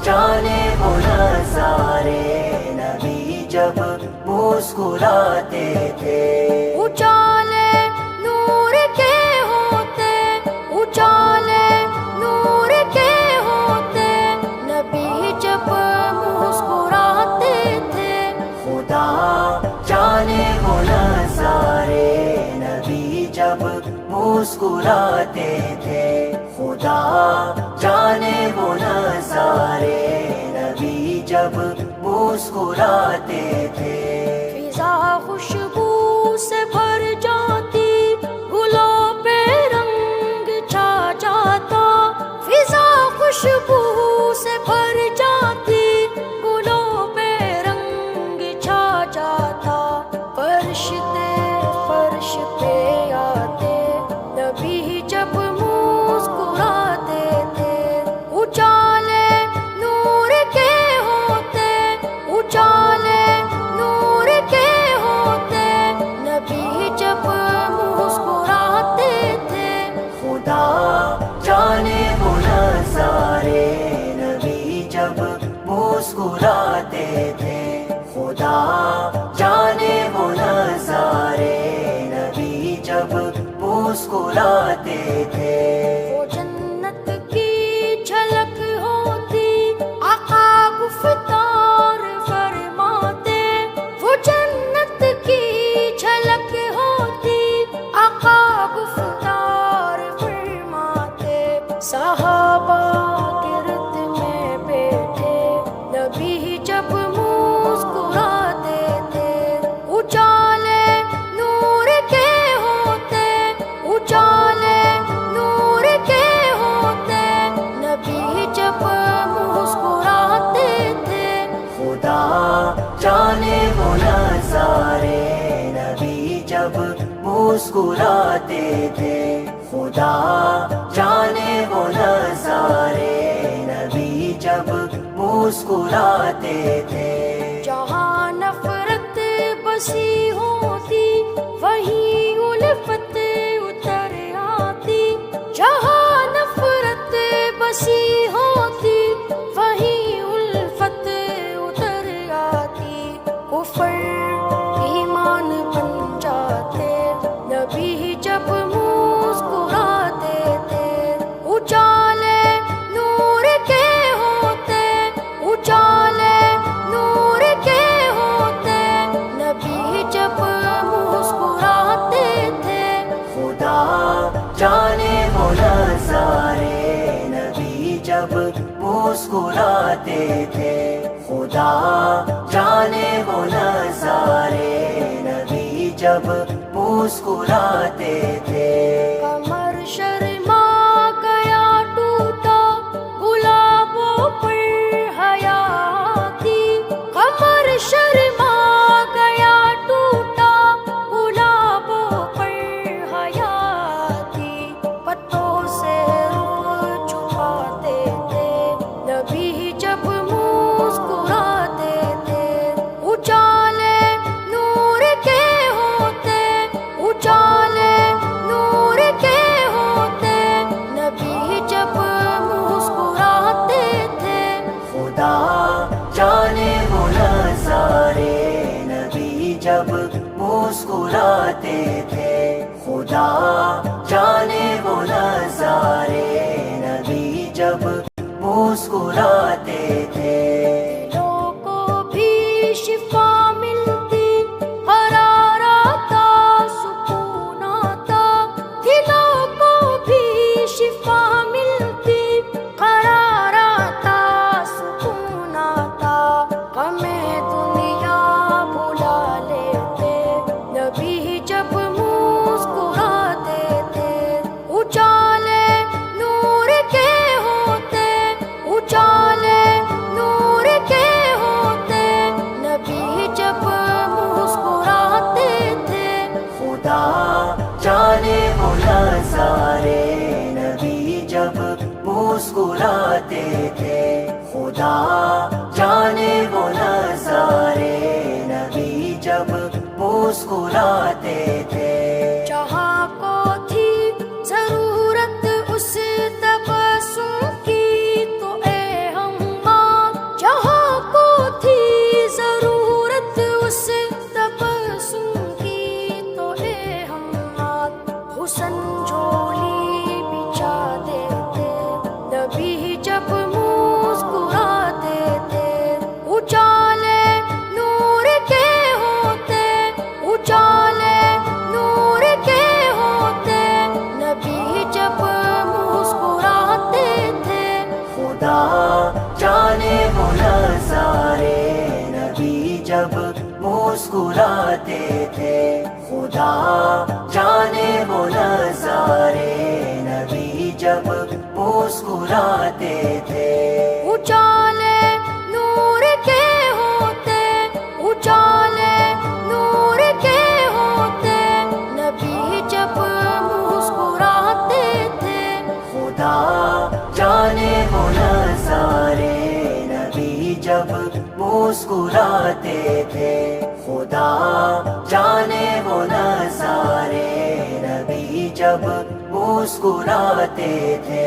جانے وہ نظارے نبی جب مسکراتے تھے۔ اجالے نور کے ہوتے، اجالے نور کے ہوتے، نبی جب مسکراتے تھے۔ خدا جانے وہ نظارے نبی جب مسکراتے تھے۔ خدا جانے وہ نظارے نبی جب مسکراتے تھے۔ فضا خوشبو سے بھر جاتی، گلوں پہ رنگ چھا جاتا۔ فضا خوشبو سے بھر جاتی، گلوں پہ رنگ چھا جاتا۔ فرشتے فرش پہ آتے، نبی جب مسکراتے تھے۔ اجالے نور کے ہوتے، اجالے نور کے ہوتے، نبی جب مسکراتے تھے۔ خدا جانے وہ نظارے نبی جب مسکراتے تھے۔ خدا جانے وہ نظارے نبی جب مسکراتے تھے۔ وہ جنت کی جھلک ہوتی، آقا گفتار فرماتے۔ وہ جنت کی جھلک ہوتی، آقا گفتار فرماتے۔ صحابہ گرد میں بیٹھے، نبی جب مسکراتے تھے۔ اجالے نور کے ہوتے، اجالے نور کے ہوتے، نبی جب مسکراتے تھے۔ خدا جانے وہ نظارے نبی جب مسکراتے تھے۔ خدا جانے وہ نظارے نبی جب مسکراتے تھے۔ جہاں نفرت بسی ہوتی، وہیں الفت اتر آتی۔ جہاں نفرت بسی ہوتی، وہیں الفت اتر آتی۔ کفر ایمان بن جاتے، نبی جب مسکراتے تھے۔ اجالے نور کے ہوتے، اجالے نور کے ہوتے، نبی جب مسکراتے تھے۔ خدا جانے وہ نظارے نبی جب مسکراتے تھے۔ خدا جانے وہ نظارے نبی جب مسکراتے تھے۔ کمر شرما گیا ٹوٹا، گلابوں پر حیا آتی۔ کمر شرما گیا ٹوٹا، گلابوں پر حیا آتی۔ پتوں سے رخ چھپاتے تھے، نبی جب مسکراتے تھے۔ اجالے نور کے ہوتے، اجالے نور کے ہوتے، نبی جب مسکراتے تھے۔ خدا جانے وہ نظارے نبی جب مسکراتے تھے۔ خدا جانے وہ نظارے نبی جب مسکراتے تھے۔ دلوں کو بھی شفا ملتی، قرار آتا، سکون آتا۔ دلوں کو بھی شفا ملتی، قرار آتا، سکون آتا۔ غم دنیا بھلا لیتے، نبی جب مسکراتے تھے۔ اجالے نور کے ہوتے، اجالے نور کے ہوتے، نبی جب مسکراتے تھے۔ خدا جانے وہ نظارے نبی جب مسکراتے تھے۔ خدا جانے وہ نظارے نبی جب مسکراتے تھے۔ جہاں کو تھی ضرورت اس تبسم کی، تو اے ہم جب مسکراتے تھے خدا جانے وہ نظارے نبی جب مسکراتے تھے اجالے نور کے ہوتے اجالے نور کے ہوتے نبی جب مسکراتے تھے خدا جانے وہ نظارے نبی جب مسکراتے تھے خدا جانے وہ نظارے نبی جب مسکراتے تھے